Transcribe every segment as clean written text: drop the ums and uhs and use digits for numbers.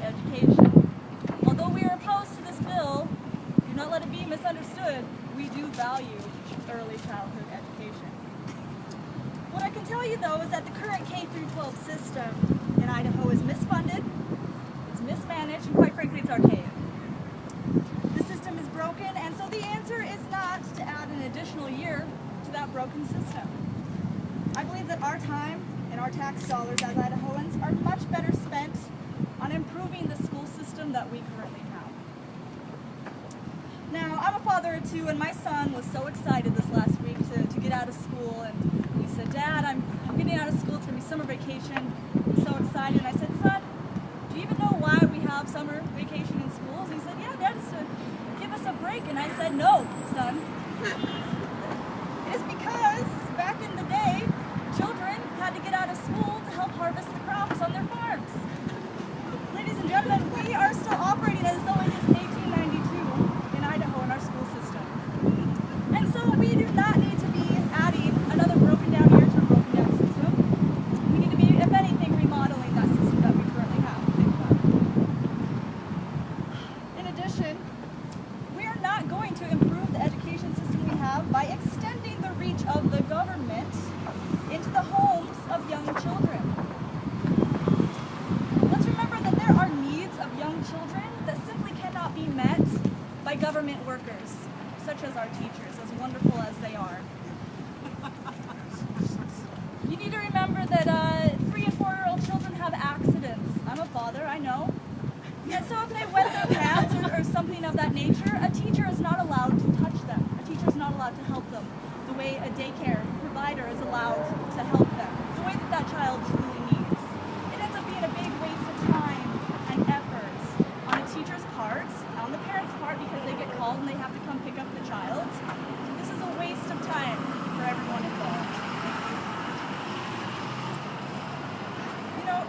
education. Although we are opposed to this bill, do not let it be misunderstood, we do value early childhood education. What I can tell you though is that the current K-12 system in Idaho is misfunded, it's mismanaged, and quite frankly it's archaic. The system is broken, and so the answer is not to add an additional year to that broken system. I believe that our time and our tax dollars as Idahoans are much better spent on improving the school system that we currently have. Now, I'm a father of two, and my son was so excited this last week to get out of school, and he said, "Dad, I'm getting out of school, it's going to be summer vacation." He's so excited, and I said, "Son, do you even know why we have summer vacation in schools?" And he said, "Yeah, Dad, it's to give us a break." And I said, "No, son. It is because back in the day, children had to get out of school to help harvest the crops on their farms." Ladies and gentlemen, we are still operating as though it is 1892 in Idaho in our school system. And so we do not need to be adding another broken down year to a broken down system. We need to be, if anything, remodeling that system that we currently have. In addition, we are not going to improve the education system we have by extending the reach of the government into the homes of young children. Let's remember that there are needs of young children that simply cannot be met by government workers, such as our teachers, as wonderful as they are. You need to remember that 3- and 4-year-old children have accidents. I'm a father, I know. And so if they wet their pants or something of that nature, a teacher is not allowed to touch them. A teacher is not allowed to help them the way a daycare provider is allowed to help them, the way that that child truly needs. It ends up being a big waste of time and effort on a teacher's part, on the parent's part, because they get called and they have to come pick up the child. This is a waste of time for everyone involved. You know,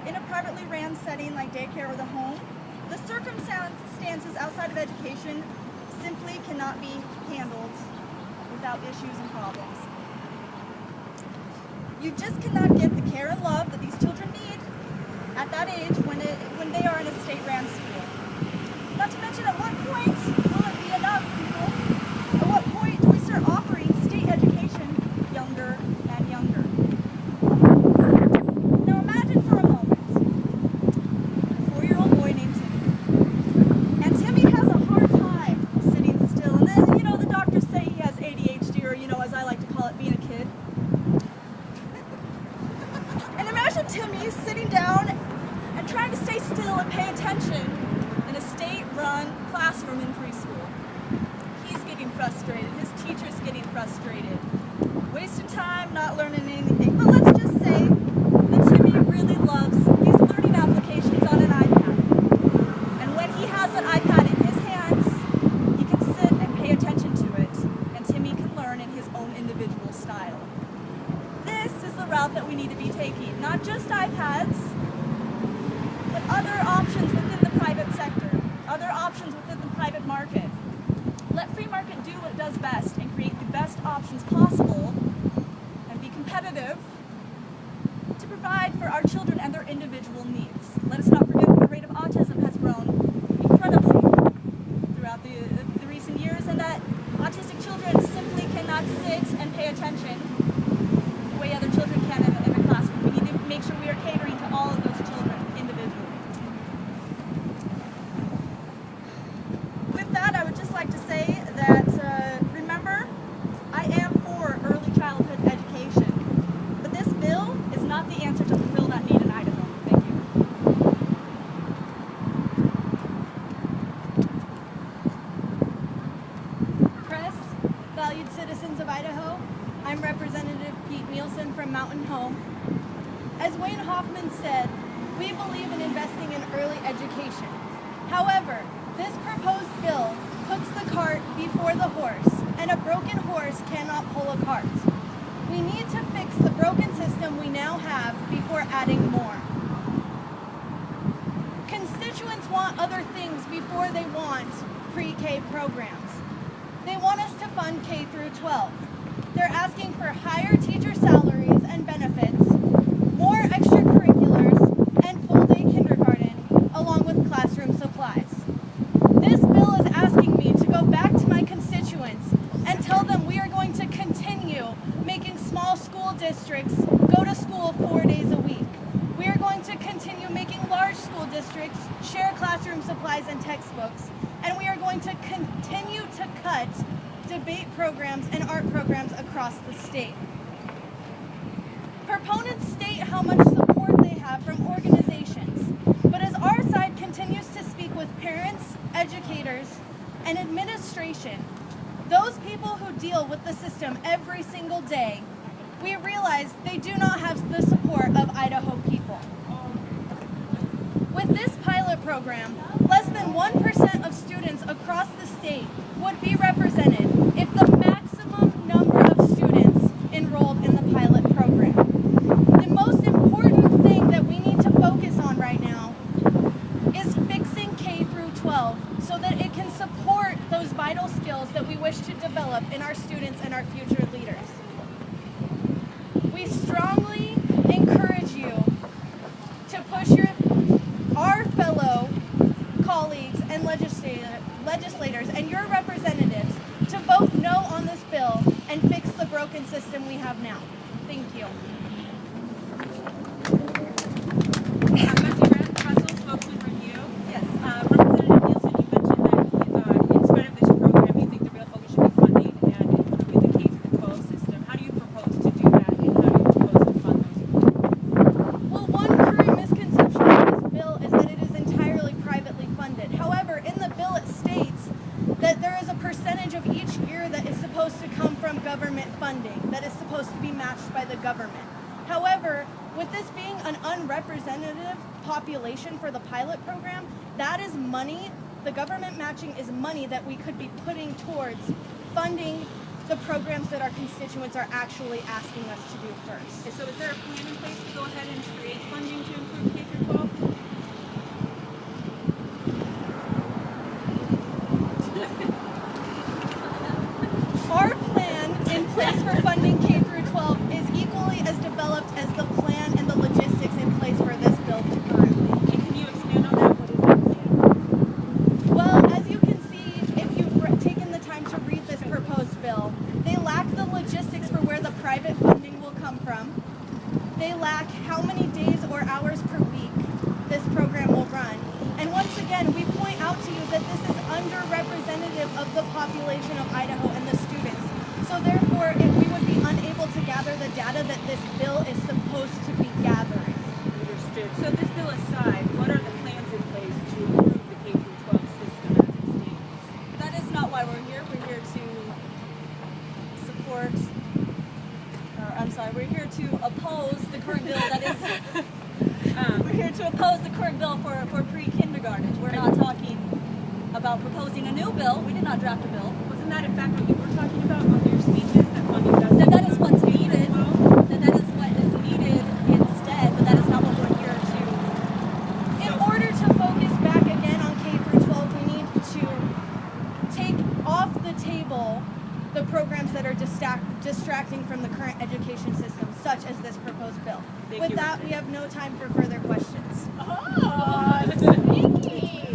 in a privately ran setting like daycare or the home, the circumstances outside of education simply cannot be handled without issues and problems. You just cannot get the care and love that these children need at that age when they are in a state-ran school. Not to mention, at what point will it be enough, people? At what point do we start offering state education younger and younger? Now imagine for a moment a 4-year-old boy named Timmy. And Timmy has a hard time sitting still. And then, you know, the doctors say he has ADHD, or, you know, as I like to call it, being a kid. And imagine Timmy sitting down and trying to stay still and pay attention in a state-run classroom in preschool. He's getting frustrated. His teacher's getting frustrated. Wasting time, not learning anything. But let's just say that Timmy really loves these learning applications on an iPad. And when he has an iPad in his hands, he can sit and pay attention to it, and Timmy can learn in his own individual style. This is the route that we need to be taking. Not just iPads, but other options within the private sector, other options within the private market. Let free market do what it does best and create the best options possible and be competitive to provide for our children and their individual needs. Let us not forget that the rate of autism has grown incredibly throughout the recent years, and that autistic children simply cannot sit and pay attention the way other children can in a classroom. We need to make sure we are catering to all of those children individually. With that, I would just like to say that, remember, I am for early childhood education, but this bill is not the answer to fulfill that need in Idaho. Thank you. Press, valued citizens of Idaho, I'm Representative Pete Nielsen from Mountain Home. As Wayne Hoffman said, we believe in investing in early education. However, this proposed bill puts the cart before the horse, and a broken horse cannot pull a cart. We need to fix the broken system we now have before adding more. Constituents want other things before they want pre-K programs. They want us to fund K through 12. They're asking for higher teacher salaries and benefits, more extracurriculars, and full-day kindergarten. districts, share classroom supplies and textbooks, and we are going to continue to cut debate programs and art programs across the state. Proponents state how much support they have from organizations, but as our side continues to speak with parents, educators, and administration, those people who deal with the system every single day, we realize they do not have the support of Idaho people. With this pilot program, less than 1% of students across the state would be represented if the maximum number of students enrolled in the pilot program. The most important thing that we need to focus on right now is fixing K through 12 so that it can support those vital skills that we wish to develop in our students and our future leaders. We strongly encourage you to push our fellow colleagues and legislators and your representatives to vote no on this bill and fix the broken system we have now. Thank you. Russell, spokesman review. Yes. Representative Nielsen, you mentioned that in spite of this program, you think the real focus should be funding and improving the K-12 system. How do you propose to do that, and how do you propose to fund those programs? Well, one current misconception of this bill is that it is entirely privately funded. However, in the bill it states that there is a percentage of each year that is supposed to come from government funding, that is supposed to be matched by the government. However, with this being an unrepresentative population for the pilot program, that is money, the government matching is money that we could be putting towards funding the programs that our constituents are actually asking us to do first. And so is there a plan in place to go ahead and create funding to improve K-12? Our plan in place for funding K through 12 is equally as developed as the plan and the logistics in place for this bill currently. And can you expand on that? What is that plan? Well, as you can see, if you've taken the time to read this proposed bill, they lack the logistics for where the private funding will come from. They lack how many days or hours per week this program will run. And once again, we point out to you that this is underrepresentative of the population of Idaho and the students. So therefore, we would be unable to gather the data that this bill is supposed to be gathering. Understood. So this bill aside, what are the plans in place to improve the K-12 system as it stands? That is not why we're here. We're here to support, we're here to oppose the current bill that is, we're here to oppose the current bill for pre-kindergarten. We're not talking about proposing a new bill. We did not draft a bill. Wasn't that in fact what you were talking about on your speeches, that funding does? That is what's needed. That is what is needed instead, but that is not what we're here to. In order to focus back again on K through 12, we need to take off the table the programs that are distracting from the current education system, such as this proposed bill. Thank With you, that, Renee. we have no time for further questions. Oh, sneaky!